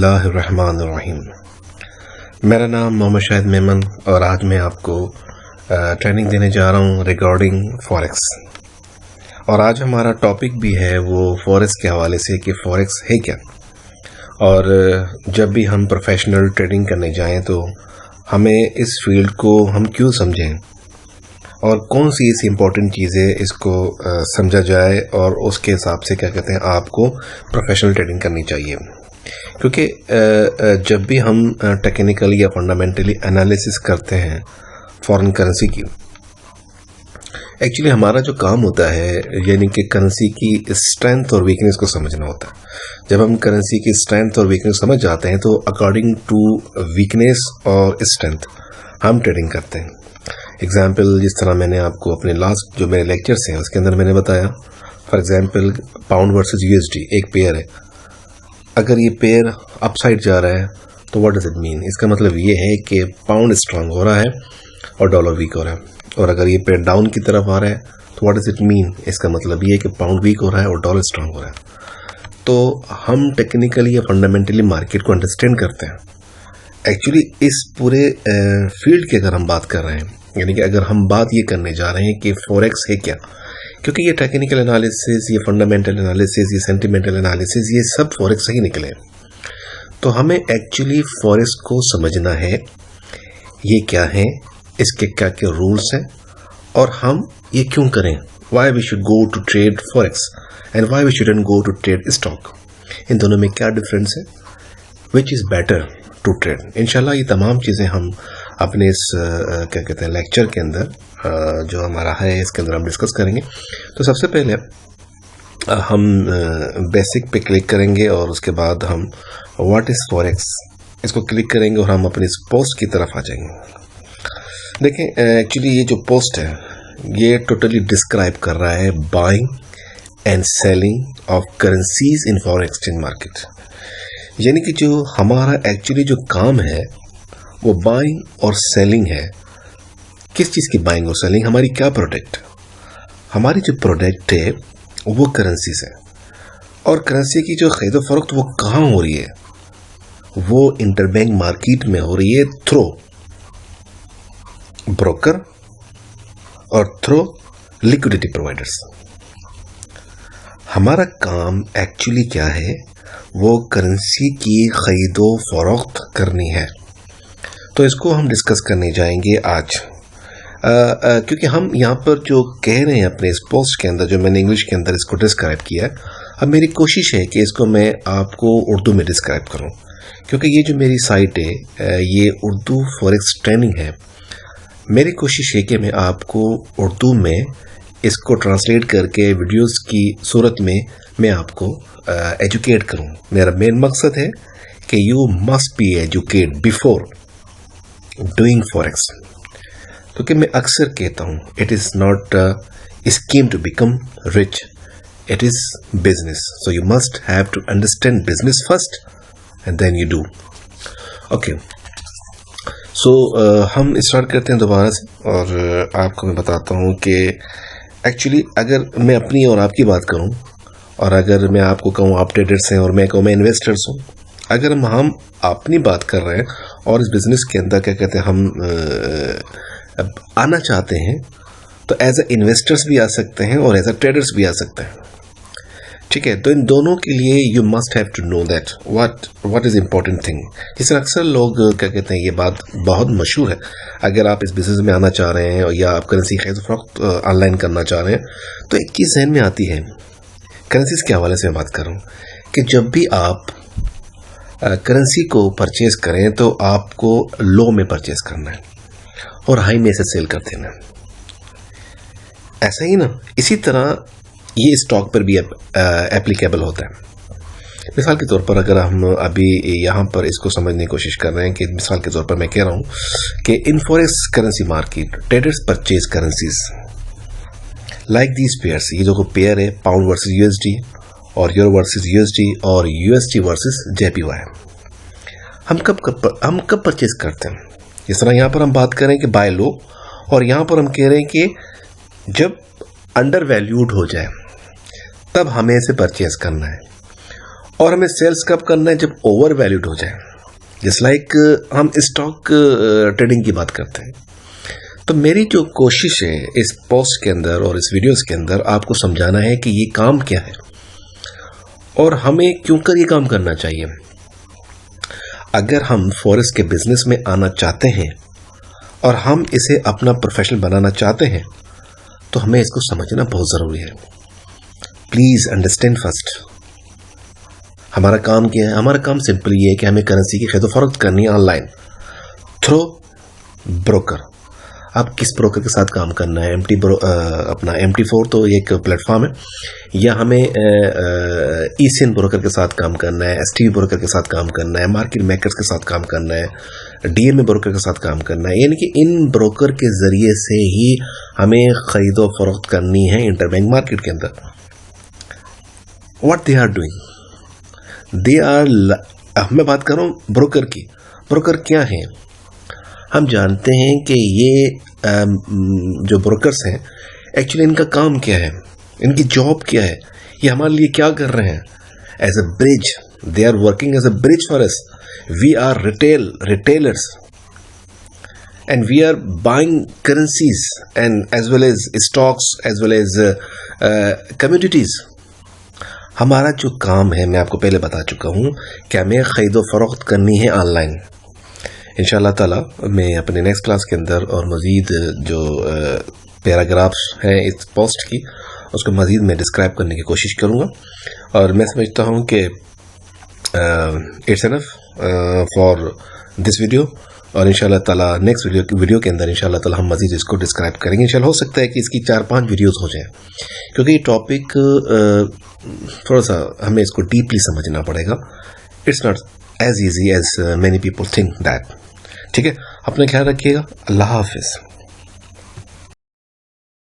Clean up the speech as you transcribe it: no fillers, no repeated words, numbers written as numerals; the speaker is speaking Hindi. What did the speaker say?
बिस्मिल्लाहिर्रहमानिर्रहीम। मेरा नाम मोहम्मद शाहिद मेमन और आज मैं आपको ट्रेनिंग देने जा रहा हूँ रिगार्डिंग फॉरेक्स। और आज हमारा टॉपिक भी है वो फॉरेक्स के हवाले से कि फॉरेक्स है क्या, और जब भी हम प्रोफेशनल ट्रेडिंग करने जाएं तो हमें इस फील्ड को हम क्यों समझें और कौन सी ऐसी इम्पोर्टेंट चीज़ें इसको समझा जाए और उसके हिसाब से क्या कहते हैं आपको प्रोफेशनल ट्रेडिंग करनी चाहिए। क्योंकि जब भी हम टेक्निकली या फंडामेंटली एनालिसिस करते हैं फॉरेन करेंसी की, एक्चुअली हमारा जो काम होता है यानी कि करेंसी की स्ट्रेंथ और वीकनेस को समझना होता है। जब हम करेंसी की स्ट्रेंथ और वीकनेस समझ जाते हैं तो अकॉर्डिंग टू वीकनेस और स्ट्रेंथ हम ट्रेडिंग करते हैं। एग्जाम्पल जिस तरह मैंने आपको अपने लास्ट जो मेरे लेक्चर्स हैं उसके अंदर मैंने बताया, for example pound versus USD एक पेयर है। अगर ये पेयर अपसाइड जा रहा है तो व्हाट डज इट मीन, इसका मतलब ये है कि पाउंड स्ट्रांग हो रहा है और डॉलर वीक हो रहा है। और अगर ये पेयर डाउन की तरफ आ रहा है तो व्हाट डज इट मीन, इसका मतलब ये है कि पाउंड वीक हो रहा है और डॉलर स्ट्रांग हो रहा है। तो हम टेक्निकली या फंडामेंटली मार्केट को अंडरस्टैंड करते हैं। एक्चुअली इस पूरे फील्ड की अगर हम बात कर रहे हैं, यानी कि अगर हम बात ये करने जा रहे हैं कि फॉरेक्स है क्या, क्योंकि ये टेक्निकल एनालिसिस, ये फंडामेंटल एनालिसिस, ये सेंटिमेंटल एनालिसिस, ये सब फॉरेक्स से ही निकले। तो हमें एक्चुअली फॉरेक्स को समझना है ये क्या है, इसके क्या क्या रूल्स हैं और हम ये क्यों करें। Why we should go to trade forex and why we shouldn't go to trade stock, इन दोनों में क्या डिफरेंस है, which is better to trade. इंशाल्लाह ये तमाम चीज़ें हम अपने इस क्या कहते हैं लेक्चर के अंदर जो हमारा है इसके अंदर हम डिस्कस करेंगे। तो सबसे पहले हम बेसिक पे क्लिक करेंगे और उसके बाद हम व्हाट इज़ फॉरेक्स इसको क्लिक करेंगे और हम अपनी इस पोस्ट की तरफ आ जाएंगे। देखें एक्चुअली ये जो पोस्ट है ये टोटली डिस्क्राइब कर रहा है buying and selling of currencies in foreign exchange market. यानी कि जो हमारा एक्चुअली जो काम है वो बाइंग और सेलिंग है। किस चीज़ की बाइंग और सेलिंग, हमारी क्या प्रोडक्ट, हमारी जो प्रोडक्ट है वो करेंसीज है। और करेंसी की जो खरीद व फरोख्त वो कहाँ हो रही है, वो इंटरबैंक मार्केट में हो रही है थ्रू ब्रोकर और थ्रू लिक्विडिटी प्रोवाइडर्स। हमारा काम एक्चुअली क्या है, वो करेंसी की खरीदो फरोख्त करनी है। तो इसको हम डिस्कस करने जाएंगे आज। क्योंकि हम यहाँ पर जो कह रहे हैं अपने इस पोस्ट के अंदर, जो मैंने इंग्लिश के अंदर इसको डिस्क्राइब किया है, अब मेरी कोशिश है कि इसको मैं आपको उर्दू में डिस्क्राइब करूँ। क्योंकि ये जो मेरी साइट है ये उर्दू फॉरेक्स ट्रेनिंग है। मेरी कोशिश है कि मैं आपको उर्दू में इसको ट्रांसलेट करके वीडियोस की सूरत में मैं आपको एजुकेट करूँ। मेरा मेन मकसद है कि you must be educate before doing forex. क्योंकि मैं अक्सर कहता हूँ it is not scheme to become rich, it is business. So you must have to understand business first and then you do. Okay, so हम स्टार्ट करते हैं दोबारा से। और आपको मैं बताता हूँ कि एक्चुअली अगर मैं अपनी और आपकी बात करूँ, और अगर मैं आपको कहूँ आप ट्रेडर्स हैं और मैं कहूँ मैं इन्वेस्टर्स हूँ, अगर हम अपनी बात कर रहे हैं और इस बिज़नेस के अंदर क्या कहते हैं हम आना चाहते हैं, तो एज ए इन्वेस्टर्स भी आ सकते हैं और एज ए ट्रेडर्स भी आ सकते हैं। ठीक है, तो इन दोनों के लिए you must have to know that what is important thing. जिससे अक्सर लोग क्या कहते हैं, ये बात बहुत मशहूर है। अगर आप इस बिज़नेस में आना चाह रहे हैं या आप करेंसी खरीद फरोख्त ऑनलाइन करना चाह रहे हैं, तो एक चीज़ जहन में आती है, करेंसीज के हवाले से मैं बात कर रहा हूँ, कि जब भी आप करेंसी को परचेज करें तो आपको लो में परचेज करना है और हाई में से सेल कर देना है। ऐसा ही ना, इसी तरह ये स्टॉक पर भी एप्लीकेबल होता है। मिसाल के तौर पर अगर हम अभी यहाँ पर इसको समझने की कोशिश कर रहे हैं कि मिसाल के तौर पर मैं कह रहा हूँ कि in forex currency market traders purchase currencies like these pairs. ये जो पेयर है पाउंड वर्सेस यूएसडी और यूरो वर्सेस यूएसडी और यूएसडी वर्सेस जेपीवाई, हम कब परचेज करते हैं। इस तरह यहाँ पर हम बात करें कि बाय लो, और यहाँ पर हम कह रहे हैं कि जब अंडर वैल्यूड हो जाए तब हमें इसे परचेज करना है। और हमें सेल्स कब करना है? जब ओवर वैल्यूड हो जाए। जस्ट लाइक हम स्टॉक ट्रेडिंग की बात करते हैं। तो मेरी जो कोशिश है इस पोस्ट के अंदर और इस वीडियोस के अंदर आपको समझाना है कि ये काम क्या है और हमें क्यों कर ये काम करना चाहिए। अगर हम फॉरेक्स के बिजनेस में आना चाहते हैं और हम इसे अपना प्रोफेशन बनाना चाहते हैं तो हमें इसको समझना बहुत ज़रूरी है। प्लीज़ अंडरस्टैंड फर्स्ट, हमारा काम क्या है? हमारा काम सिंपल ये है कि हमें करेंसी की खरीदो फरोख्त करनी है ऑनलाइन थ्रू ब्रोकर। आप किस ब्रोकर के साथ काम करना है? अपना MT4 तो एक प्लेटफॉर्म है, या हमें ECN ब्रोकर के साथ काम करना है, STV ब्रोकर के साथ काम करना है, मार्केट मेकर्स के साथ काम करना है, DMA ब्रोकर के साथ काम करना है। यानी कि इन ब्रोकर के ज़रिए से ही हमें ख़रीदो फरोख्त करनी है इंटरबैंक मार्केट के अंदर। What they are doing, they are, मैं बात कर रहा हूँ ब्रोकर की। ब्रोकर क्या है? हम जानते हैं कि ये जो ब्रोकर्स हैं एक्चुअली इनका काम क्या है, इनकी जॉब क्या है, ये हमारे लिए क्या कर रहे हैं? As a bridge, they are working as a bridge for us. We are retailers and we are buying currencies and as well as stocks as well as commodities. हमारा जो काम है, मैं आपको पहले बता चुका हूँ कि हमें खरीदो फरोख्त करनी है ऑनलाइन। इंशाअल्लाह ताला मैं अपने नेक्स्ट क्लास के अंदर और मज़ीद जो पैराग्राफ्स हैं इस पोस्ट की उसको मज़ीद मैं डिस्क्राइब करने की कोशिश करूँगा। और मैं समझता हूँ कि it's enough for this video. और इंशाअल्लाह ताला नेक्स्ट वीडियो के अंदर इंशाअल्लाह ताला हम मज़ीद इसको डिस्क्राइब करेंगे। इंशाअल्लाह हो सकता है कि इसकी 4-5 वीडियोस हो जाएं, क्योंकि ये टॉपिक थोड़ा सा हमें इसको डीपली समझना पड़ेगा। It's not as easy as many people think that. ठीक है, अपना ख्याल रखिएगा। अल्लाह हाफिज़।